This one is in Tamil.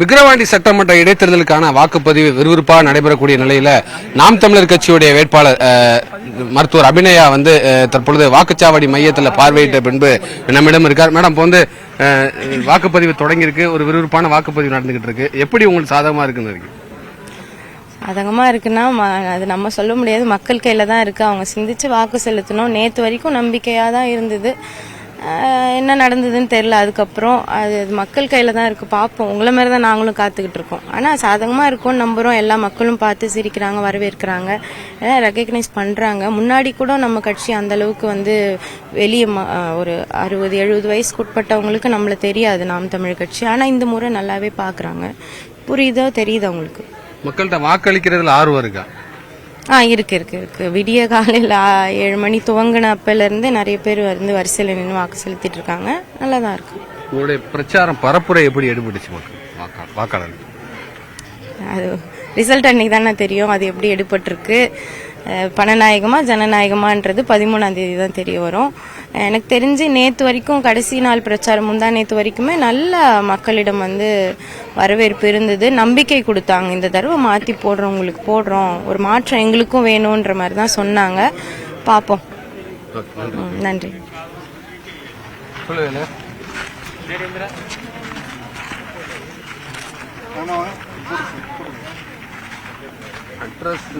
விக்கிரவாண்டி சட்டமன்ற இடைத்தேர்தலுக்கான வாக்குப்பதிவு விறுவிறுப்பாக நடைபெறக்கூடிய நிலையில நாம் தமிழர் கட்சியுடைய வேட்பாளர் மருத்துவர் அபிநயா தற்பொழுது வாக்குச்சாவடி மையத்தில் பார்வையிட்ட பின்பு நம்மிடம் இருக்கார். மேடம், இப்போ வாக்குப்பதிவு தொடங்கியிருக்கு, ஒரு விறுவிறுப்பான வாக்குப்பதிவு நடந்துகிட்டு இருக்கு. எப்படி உங்களுக்கு சாதகமா இருக்குன்னு சாதகமா இருக்குன்னா அது நம்ம சொல்ல முடியாது, மக்கள் கையில தான் இருக்கு. அவங்க சிந்திச்சு வாக்கு செலுத்தணும். நேற்று வரைக்கும் நம்பிக்கையா தான் இருந்தது, என்ன நடந்ததுன்னு தெரியல. அதுக்கப்புறம் அது மக்கள் கையில தான் இருக்கு. பார்ப்போம். உங்களை மாதிரி தான் நாங்களும் காத்துக்கிட்டு இருக்கோம். ஆனா சாதகமா இருக்கும்னு நம்புறோம். எல்லா மக்களும் பார்த்து சிரிக்கிறாங்க, வரவேற்கிறாங்க, ரெகக்னைஸ் பண்றாங்க. முன்னாடி கூட நம்ம கட்சி அந்த அளவுக்கு வெளியே ஒரு 60-70 வயசுக்கு உட்பட்டவங்களுக்கு நம்மள தெரியாது நாம் தமிழ் கட்சி. ஆனா இந்த முறை நல்லாவே பாக்குறாங்க, புரியுதோ தெரியுது அவங்களுக்கு. மக்கள்கிட்ட வாக்களிக்கிறதுல ஆர்வம் இருக்கா? இருக்கு. விடிய காலையில் 7 மணி துவங்கின அப்பல இருந்து நிறைய பேர் வரிசையில் நின்று வாக்கு செலுத்திட்டு இருக்காங்க. நல்லாதான் இருக்கு. உங்களுடைய பிரச்சாரம் பரப்புரை எப்படி எடுபட்டுச்சு வாக்காளர்? அது ரிசல்ட் அன்னைக்கு தானே தெரியும் அது எப்படி எடுபட்டிருக்கு. பணநாயகமா ஜனநாயகமான்றது 13ஆம் தேதி தான் தெரிய வரும். எனக்கு தெரிஞ்சு நேற்று வரைக்கும் கடைசி நாள் பிரச்சாரம் முந்தா நேற்று வரைக்குமே நல்ல மக்களிடம் வரவேற்பு இருந்தது. நம்பிக்கை கொடுத்தாங்க. இந்த தடவை மாற்றி போடுறவங்களுக்கு போடுறோம், ஒரு மாற்றம் எங்களுக்கும் வேணும்ன்ற மாதிரி தான் சொன்னாங்க. பார்ப்போம். நன்றி. அட்ரஸ்